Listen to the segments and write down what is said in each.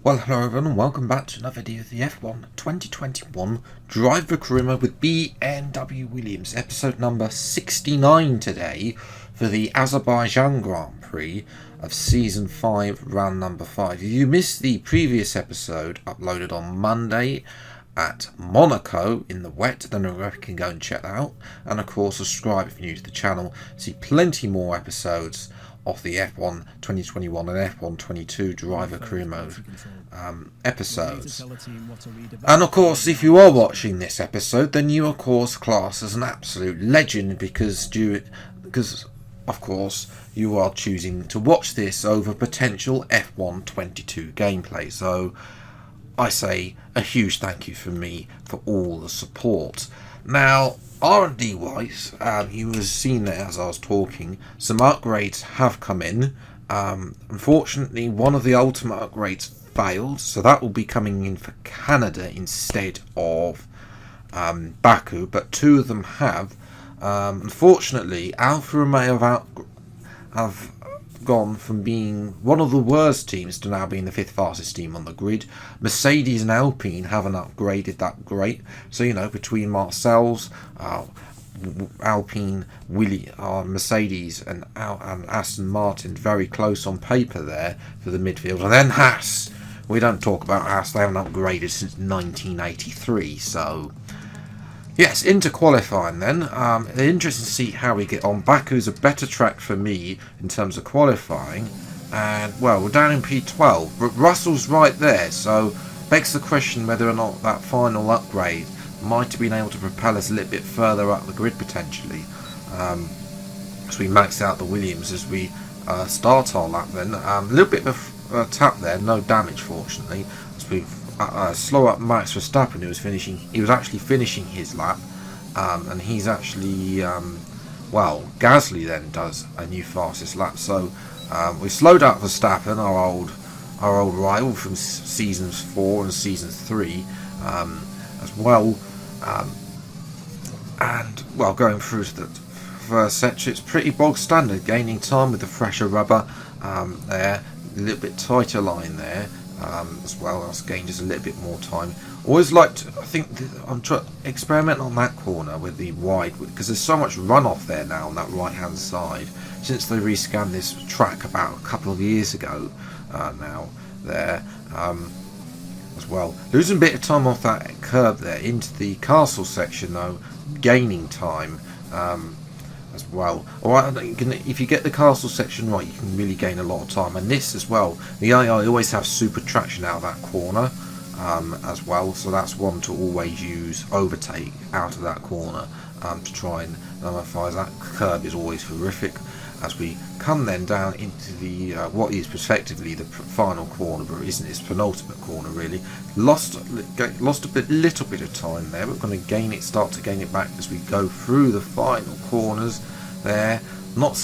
Well, hello everyone and welcome back to another video of the F1 2021 Drive the Career with BMW Williams, episode number 69 today for the Azerbaijan Grand Prix of Season 5, round number 5. If you missed the previous episode uploaded on Monday at Monaco in the wet, then you can go and check that out. And of course, subscribe if you're new to the channel. See plenty more episodes of the F1 2021 and F1 22 driver career mode episodes. And of course, if you are watching this episode, then you of course class as an absolute legend because of course you are choosing to watch this over potential F1 22 gameplay. So I say a huge thank you from me for all the support. Now, R&D wise, you have seen that as I was talking, some upgrades have come in. Unfortunately, one of the ultimate upgrades failed, so that will be coming in for Canada instead of Baku, but two of them have. Unfortunately, Alfa Romeo have gone from being one of the worst teams to now being the fifth fastest team on the grid. Mercedes and Alpine haven't upgraded that great, so between Marcel's, Alpine, Mercedes and Aston Martin very close on paper there for the midfield, and then Haas. We don't talk about Haas, they haven't upgraded since 1983, so yes, into qualifying then. Interesting to see how we get on. Baku's a better track for me in terms of qualifying. And, well, we're down in P12. But Russell's right there, so begs the question whether or not that final upgrade might have been able to propel us a little bit further up the grid potentially. As we max out the Williams as we start our lap then. A little bit of a tap there, no damage fortunately. As we slow up Max Verstappen, he was actually finishing his lap, and he's actually Gasly then does a new fastest lap, so we slowed up Verstappen, our old rival from seasons 4 and season 3 as well, and going through to the first section, it's pretty bog standard, gaining time with the fresher rubber there, a little bit tighter line there. As well, I've gained just a little bit more time. Always liked, I think I'm trying to experiment on that corner with the wide, because there's so much runoff there now on that right hand side since they rescanned this track about a couple of years ago now there as well. Losing a bit of time off that curb there into the castle section though, gaining time as well. Alright, if you get the castle section right, you can really gain a lot of time. And this as well, the AI always have super traction out of that corner as well, so that's one to always use overtake out of that corner to try and nullify. That curb is always horrific. As we come then down into the what is effectively the final corner, but isn't, its penultimate corner really. Lost a little bit of time there. We're going to start to gain it back as we go through the final corners there. Not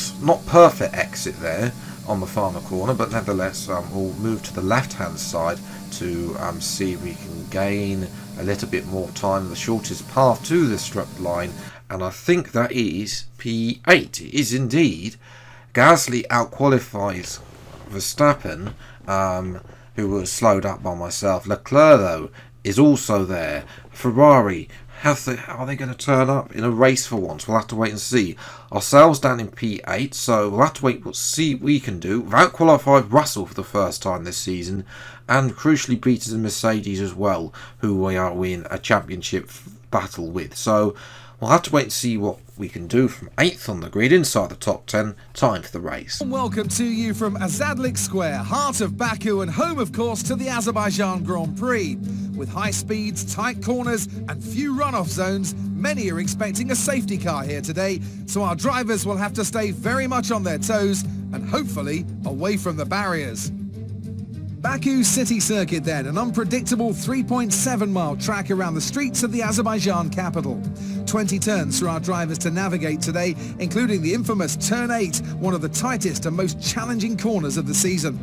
perfect exit there on the final corner, but nevertheless we'll move to the left hand side to see if we can gain a little bit more time, the shortest path to the stripped line, and I think that is P8. It is indeed. Gasly out-qualifies Verstappen, who was slowed up by myself. Leclerc, though, is also there. Ferrari, are they going to turn up in a race for once? We'll have to wait and see. Ourselves down in P8, so we'll have to wait and see what we can do. We've out-qualified Russell for the first time this season, and crucially beaten the Mercedes as well, who we are in a championship battle with. So we'll have to wait and see what we can do from 8th on the grid inside the top 10. Time for the race. Welcome to you from Azadlik Square, heart of Baku and home of course to the Azerbaijan Grand Prix. With high speeds, tight corners and few runoff zones, many are expecting a safety car here today, so our drivers will have to stay very much on their toes and hopefully away from the barriers. Baku City Circuit then, an unpredictable 3.7 mile track around the streets of the Azerbaijan capital. 20 turns for our drivers to navigate today, including the infamous Turn 8, one of the tightest and most challenging corners of the season.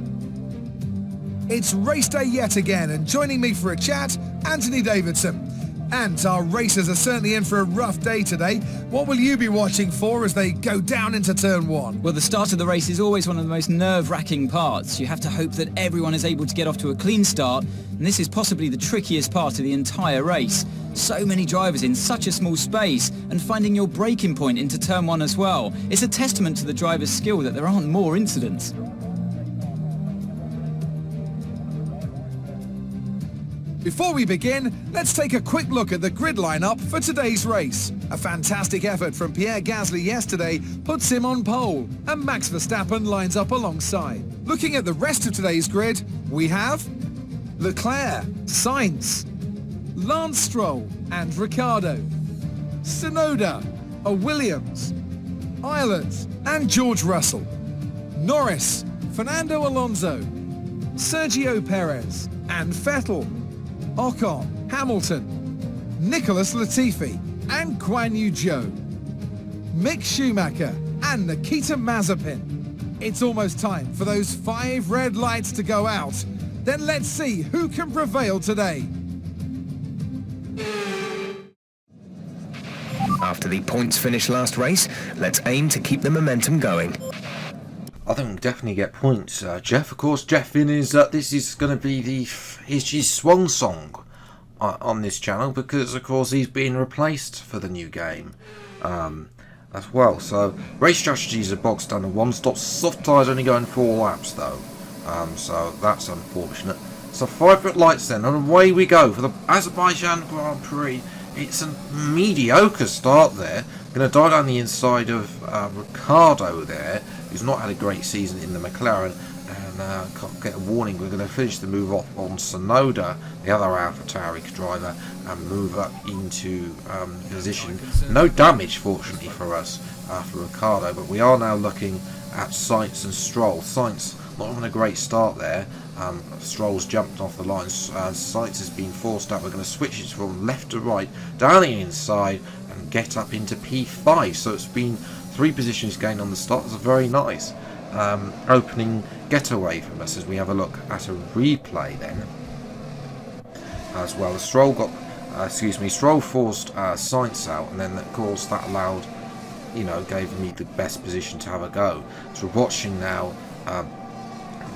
It's race day yet again, and joining me for a chat, Anthony Davidson. And our racers are certainly in for a rough day today. What will you be watching for as they go down into turn one? Well, the start of the race is always one of the most nerve-wracking parts. You have to hope that everyone is able to get off to a clean start, and this is possibly the trickiest part of the entire race. So many drivers in such a small space, and finding your braking point into turn one as well. It's a testament to the driver's skill that there aren't more incidents. Before we begin, let's take a quick look at the grid lineup for today's race. A fantastic effort from Pierre Gasly yesterday puts him on pole, and Max Verstappen lines up alongside. Looking at the rest of today's grid, we have Leclerc, Sainz, Lance Stroll and Ricciardo, Tsunoda, Williams, Ireland and George Russell, Norris, Fernando Alonso, Sergio Perez and Vettel, Ocon, Hamilton, Nicholas Latifi and Guan Yu Zhou, Mick Schumacher and Nikita Mazepin. It's almost time for those 5 red lights to go out. Then let's see who can prevail today. After the points finish last race, let's aim to keep the momentum going. I think we'll definitely get points. Jeff, of course, Jeff in is this is going to be his swan song on this channel, because of course he's being replaced for the new game as well. So race strategies are boxed down to 1 stop. Soft tyres only going 4 laps though, so that's unfortunate. So 5 red lights then, and away we go for the Azerbaijan Grand Prix. It's a mediocre start there. Going to dive down the inside of Ricciardo there, who's not had a great season in the McLaren, and can't get a warning. We're going to finish the move off on Tsunoda, the other AlphaTauri driver, and move up into position. No damage, fortunately for us, for Ricciardo, but we are now looking at Sainz and Stroll. Sainz not having a great start there. Stroll's jumped off the line. Sainz has been forced out. We're going to switch it from left to right, down the inside, and get up into P5. So it's been 3 positions gained on the start. It's a very nice opening getaway from us as we have a look at a replay then as well. Stroll got, Stroll forced Sainz out, and then of course that allowed, gave me the best position to have a go. So we're watching now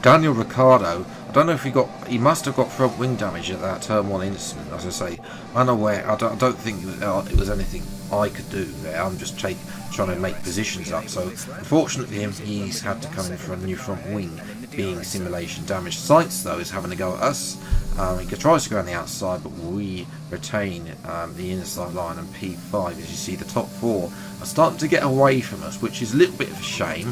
Daniel Ricciardo. I don't know if he must have got front wing damage at that turn 1 incident. As I say, unaware. I don't think it was anything I could do there. I'm just trying to make positions up. So unfortunately, he's had to come in for a new front wing, being simulation damage. Sainz though is having a go at us. He tries to go on the outside, but we retain the inside line, and P5, as you see, the top 4 are starting to get away from us, which is a little bit of a shame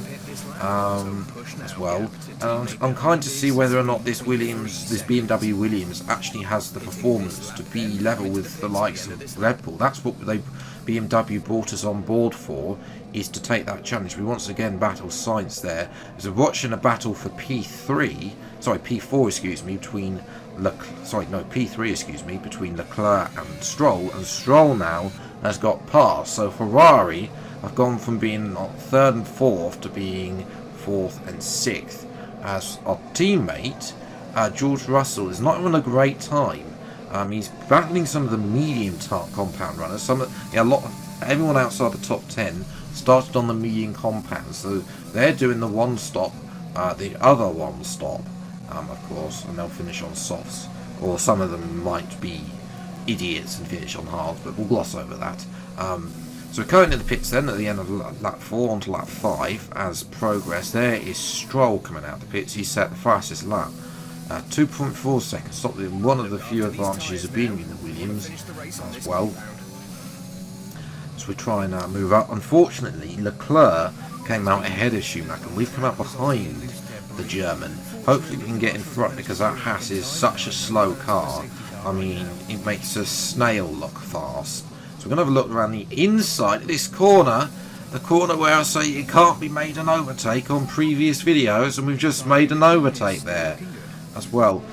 as well. I'm kind to see whether or not this BMW Williams actually has the performance to be level with the likes of Red Bull. That's what BMW brought us on board for, is to take that challenge. We once again battle Sainz there. As we're watching a battle for P4, between P3, between Leclerc and Stroll now has got past. So Ferrari have gone from being 3rd and 4th to being 4th and 6th. As our teammate George Russell is not having a great time. He's battling some of the medium compound runners. Everyone outside the top 10 started on the medium compound, so they're doing the 1 stop, the other 1 stop, of course, and they'll finish on softs. Or some of them might be idiots and finish on hards, but we'll gloss over that. So we're going to the pits then at the end of lap 4 onto lap 5 as progress. There is Stroll coming out the pits. He set the fastest lap. 2.4 seconds, stop with one of the few advantages of being in the Williams as well. So we try and move up. Unfortunately, Leclerc came out ahead of Schumacher. We've come out behind the German. Hopefully we can get in front, because that Haas is such a slow car. I mean, it makes a snail look fast. So we're going to have a look around the inside of this corner. The corner where I say it can't be made an overtake on previous videos, and we've just made an overtake there as well.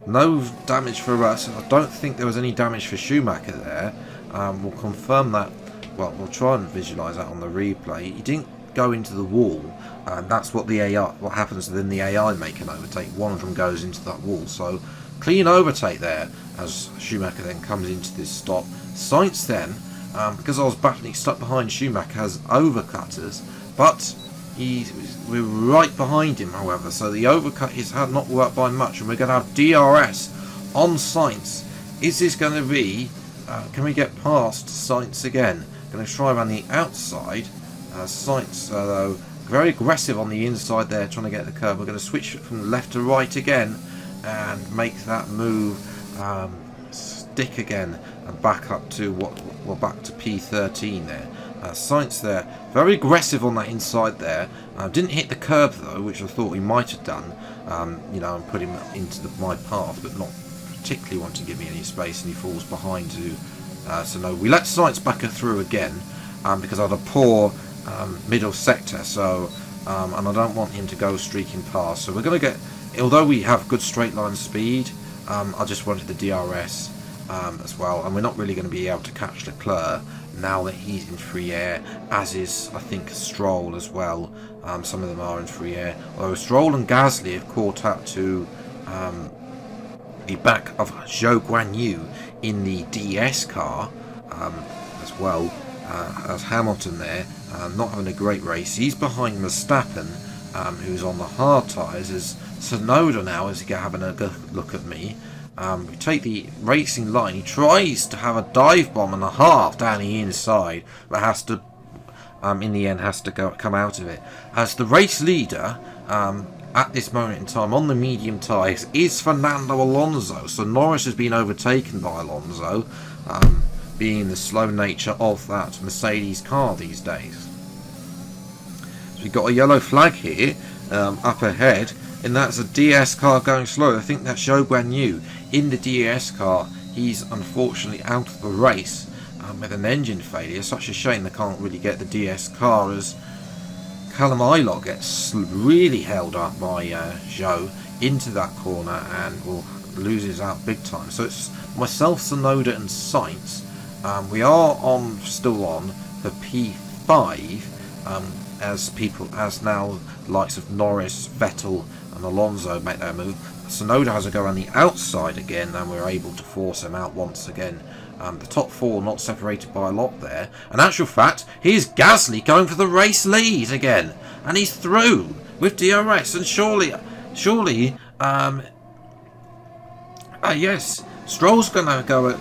No damage for us. I don't think there was any damage for Schumacher there. We'll confirm that. Well, we'll try and visualise that on the replay. He didn't go into the wall, and that's what the AI. What happens then? The AI make an overtake. One of them goes into that wall. So clean overtake there as Schumacher then comes into this stop. Sainz then, because I was battling stuck behind Schumacher, has overcutters, but we're right behind him, however, so the overcut had not worked by much, and we're going to have DRS on Sainz. Is this going to be, can we get past Sainz again? Going to try around the outside. Sainz, though, very aggressive on the inside there, trying to get the curve. We're going to switch from left to right again and make that move stick again and back up to back to P13 there. Sainz there, very aggressive on that inside there. Didn't hit the curb though, which I thought he might have done, and put him into my path, but not particularly want to give me any space, and he falls behind so no, we let Sainz back through again, because I had a poor middle sector, so and I don't want him to go streaking past. So we're going to get, although we have good straight line speed, I just wanted the DRS as well, and we're not really going to be able to catch Leclerc now that he's in free air, as is I think Stroll as well. Some of them are in free air, although Stroll and Gasly have caught up to the back of Zhou Guanyu in the DS car as well, as Hamilton there not having a great race. He's behind Verstappen, who's on the hard tyres, as Tsunoda now is having a good look at me. We take the racing line. He tries to have a dive bomb and a half down the inside, but has to, in the end, has to come out of it. As the race leader, at this moment in time, on the medium tyres, is Fernando Alonso. So Norris has been overtaken by Alonso, being the slow nature of that Mercedes car these days. So we've got a yellow flag here, up ahead, and that's a DS car going slow. I think that's Zhou Guanyu in the DS car. He's unfortunately out of the race with an engine failure. Such a shame they can't really get the DS car, as Callum Ilott gets really held up by Zhou into that corner and loses out big time. So it's myself, Tsunoda and Sainz. We are still on the P5, as now the likes of Norris, Vettel and Alonso make their move. Tsunoda has to go around the outside again, and we're able to force him out once again. The top four not separated by a lot there. In actual fact, here's Gasly going for the race lead again, and he's through with DRS. And surely, yes, Stroll's going to go at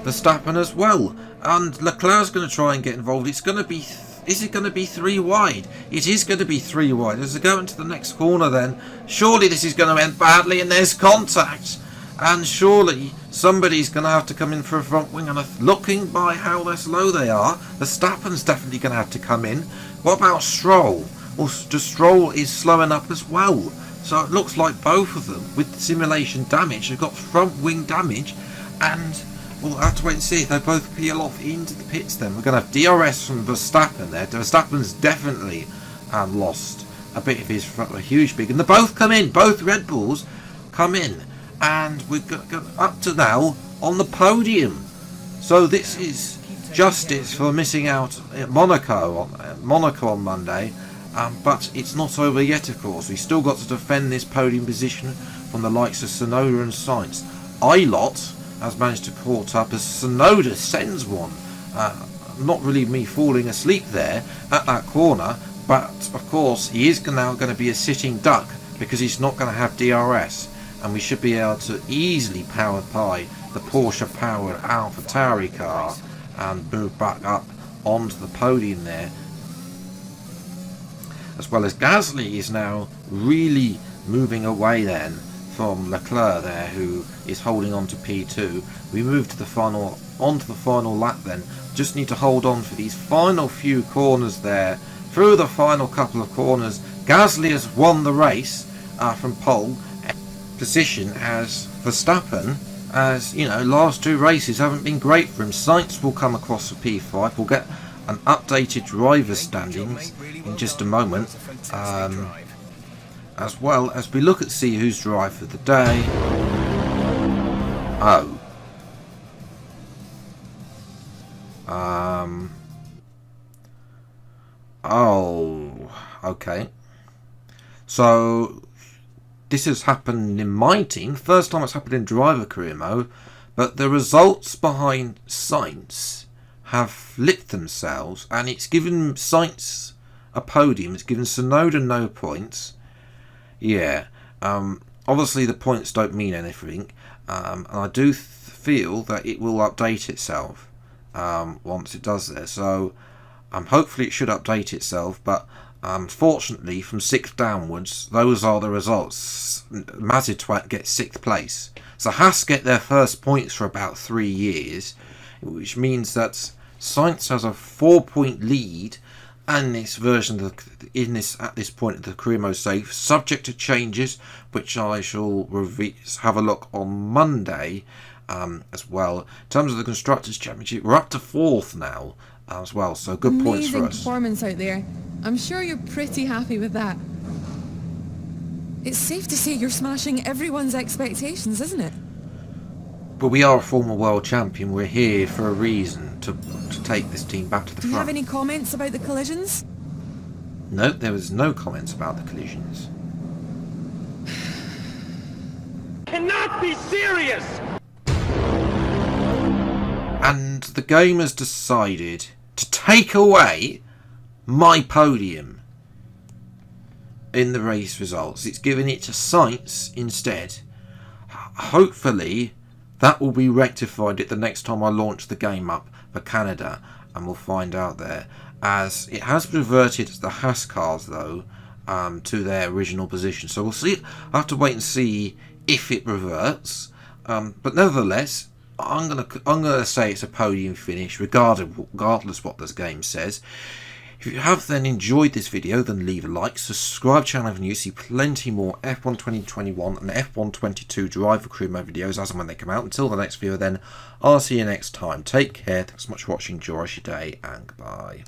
Verstappen as well, and Leclerc's going to try and get involved. It's going to be. Is it going to be 3 wide? It is going to be 3 wide. As they go into the next corner then, surely this is going to end badly, and there's contact. And surely somebody's going to have to come in for a front wing. And looking by how slow they are, Verstappen's definitely going to have to come in. What about Stroll? Well, Stroll is slowing up as well. So it looks like both of them, with the simulation damage, have got front wing damage. And we'll have to wait and see if they both peel off into the pits then. We're going to have DRS from Verstappen there. Verstappen's definitely lost a bit of his front, a huge big. And they both come in. Both Red Bulls come in. And we've got up to now on the podium. So this is justice for missing out at Monaco on Monday. But it's not over yet, of course. We've still got to defend this podium position from the likes of Tsunoda and Sainz. Ilott has managed to caught up as Tsunoda sends one. Not really me falling asleep there at that corner, but of course he is now going to be a sitting duck because he's not going to have DRS, and we should be able to easily power by the Porsche powered AlphaTauri car and move back up onto the podium there. As well as Gasly is now really moving away then from Leclerc there, who is holding on to P2. We move to the final, onto the final lap then. Just need to hold on for these final few corners there. Through the final couple of corners, Gasly has won the race from pole position, as Verstappen, as you know, last 2 races haven't been great for him. Sainz will come across for P5. We'll get an updated driver standings in just a moment. As well as we look at see who's driver of the day. Okay. So this has happened in my team. First time it's happened in driver career mode. But the results behind Sainz have flipped themselves, and it's given Sainz a podium. It's given Tsunoda no points. Yeah, obviously the points don't mean anything, and I do feel that it will update itself once it does this. So hopefully it should update itself, but unfortunately from 6th downwards, those are the results. Mazitwat gets 6th place. So Haas get their first points for about 3 years, which means that Sainz has a 4-point lead, and this version of at this point of the career mode save, subject to changes, which I shall have a look on Monday as well. In terms of the Constructors' Championship, we're up to 4th now as well, so good points for us. Amazing performance out there. I'm sure you're pretty happy with that. It's safe to say you're smashing everyone's expectations, isn't it? But we are a former world champion. We're here for a reason, to take this team back to the front. Do you have any comments about the collisions? No, there was no comments about the collisions. Cannot be serious! And the game has decided to take away my podium in the race results. It's given it to Sainz instead. Hopefully that will be rectified at the next time I launch the game up for Canada, and we'll find out there, as it has reverted the Haas cars though to their original position. So we'll see. I'll have to wait and see if it reverts, but nevertheless I'm gonna say it's a podium finish regardless what this game says. If you have then enjoyed this video, then leave a like, subscribe to the channel if you see plenty more F1 2021 and F1 22 driver career mode videos as and when they come out. Until the next video then, I'll see you next time. Take care, thanks so much for watching, enjoy your day, and goodbye.